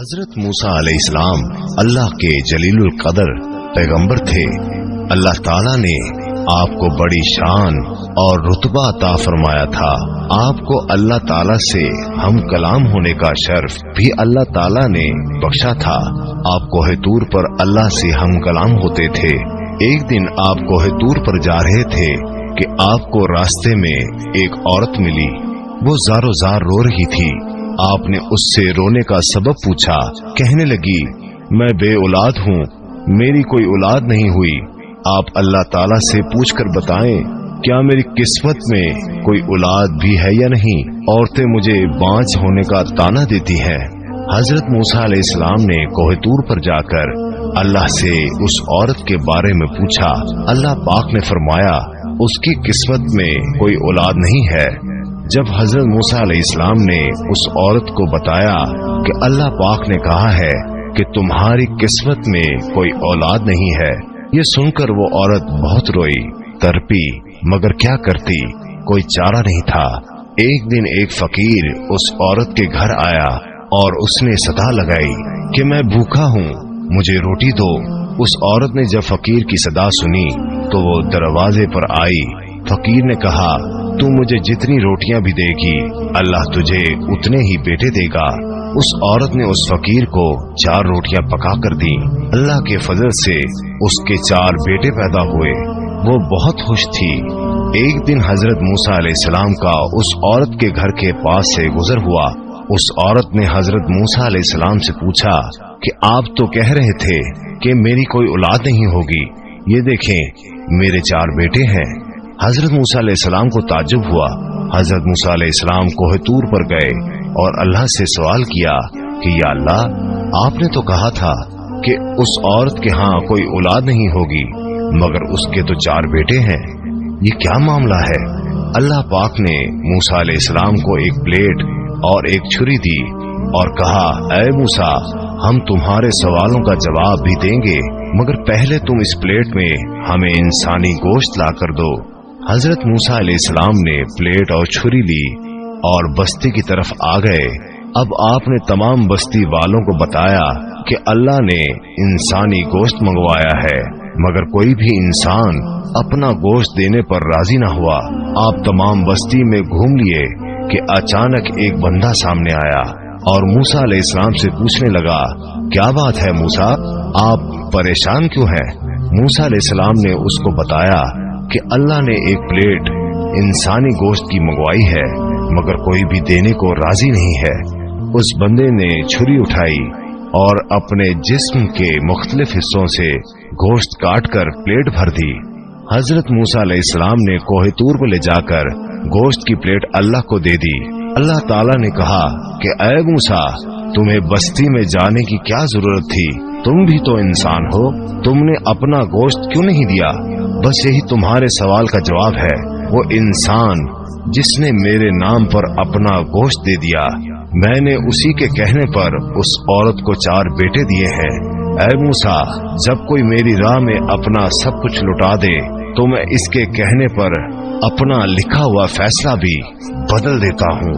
حضرت موسیٰ علیہ السلام اللہ کے جلیل القدر پیغمبر تھے۔ اللہ تعالیٰ نے آپ کو بڑی شان اور رتبہ عطا فرمایا تھا۔ آپ کو اللہ تعالیٰ سے ہم کلام ہونے کا شرف بھی اللہ تعالیٰ نے بخشا تھا۔ آپ کوہ طور پر اللہ سے ہم کلام ہوتے تھے۔ ایک دن آپ کوہ طور پر جا رہے تھے کہ آپ کو راستے میں ایک عورت ملی۔ وہ زار و زار رو رہی تھی۔ آپ نے اس سے رونے کا سبب پوچھا۔ کہنے لگی، میں بے اولاد ہوں، میری کوئی اولاد نہیں ہوئی۔ آپ اللہ تعالیٰ سے پوچھ کر بتائیں کیا میری قسمت میں کوئی اولاد بھی ہے یا نہیں؟ عورتیں مجھے بانجھ ہونے کا طعنہ دیتی ہیں۔ حضرت موسیٰ علیہ السلام نے کوہ طور پر جا کر اللہ سے اس عورت کے بارے میں پوچھا۔ اللہ پاک نے فرمایا اس کی قسمت میں کوئی اولاد نہیں ہے۔ جب حضرت موسیٰ علیہ السلام نے اس عورت کو بتایا کہ اللہ پاک نے کہا ہے کہ تمہاری قسمت میں کوئی اولاد نہیں ہے، یہ سن کر وہ عورت بہت روئی، تڑپی، مگر کیا کرتی، کوئی چارہ نہیں تھا۔ ایک دن ایک فقیر اس عورت کے گھر آیا اور اس نے صدا لگائی کہ میں بھوکا ہوں، مجھے روٹی دو۔ اس عورت نے جب فقیر کی صدا سنی تو وہ دروازے پر آئی۔ فقیر نے کہا، تو مجھے جتنی روٹیاں بھی دے گی اللہ تجھے اتنے ہی بیٹے دے گا۔ اس عورت نے اس فقیر کو 4 روٹیاں پکا کر دی۔ اللہ کے فضل سے اس کے 4 بیٹے پیدا ہوئے۔ وہ بہت خوش تھی۔ ایک دن حضرت موسیٰ علیہ السلام کا اس عورت کے گھر کے پاس سے گزر ہوا۔ اس عورت نے حضرت موسیٰ علیہ السلام سے پوچھا کہ آپ تو کہہ رہے تھے کہ میری کوئی اولاد نہیں ہوگی، یہ دیکھیں میرے 4 بیٹے ہیں۔ حضرت موسیٰ علیہ السلام کو تعجب ہوا۔ حضرت موسیٰ علیہ السلام کوہ طور پر گئے اور اللہ سے سوال کیا کہ یا اللہ، آپ نے تو کہا تھا کہ اس عورت کے ہاں کوئی اولاد نہیں ہوگی، مگر اس کے تو 4 بیٹے ہیں، یہ کیا معاملہ ہے؟ اللہ پاک نے موسیٰ علیہ السلام کو ایک پلیٹ اور ایک چھری دی اور کہا، اے موسیٰ، ہم تمہارے سوالوں کا جواب بھی دیں گے، مگر پہلے تم اس پلیٹ میں ہمیں انسانی گوشت لا کر دو۔ حضرت موسیٰ علیہ السلام نے پلیٹ اور چھری لی اور بستی کی طرف آ گئے۔ اب آپ نے تمام بستی والوں کو بتایا کہ اللہ نے انسانی گوشت منگوایا ہے، مگر کوئی بھی انسان اپنا گوشت دینے پر راضی نہ ہوا۔ آپ تمام بستی میں گھوم لیے کہ اچانک ایک بندہ سامنے آیا اور موسیٰ علیہ السلام سے پوچھنے لگا، کیا بات ہے موسیٰ، آپ پریشان کیوں ہیں؟ موسیٰ علیہ السلام نے اس کو بتایا کہ اللہ نے ایک پلیٹ انسانی گوشت کی منگوائی ہے، مگر کوئی بھی دینے کو راضی نہیں ہے۔ اس بندے نے چھری اٹھائی اور اپنے جسم کے مختلف حصوں سے گوشت کاٹ کر پلیٹ بھر دی۔ حضرت موسیٰ علیہ السلام نے کوہ طور پر لے جا کر گوشت کی پلیٹ اللہ کو دے دی۔ اللہ تعالیٰ نے کہا کہ اے موسیٰ، تمہیں بستی میں جانے کی کیا ضرورت تھی؟ تم بھی تو انسان ہو، تم نے اپنا گوشت کیوں نہیں دیا؟ بس یہی تمہارے سوال کا جواب ہے۔ وہ انسان جس نے میرے نام پر اپنا گوشت دے دیا، میں نے اسی کے کہنے پر اس عورت کو 4 بیٹے دیے ہیں۔ اے موسیٰ، جب کوئی میری راہ میں اپنا سب کچھ لٹا دے تو میں اس کے کہنے پر اپنا لکھا ہوا فیصلہ بھی بدل دیتا ہوں۔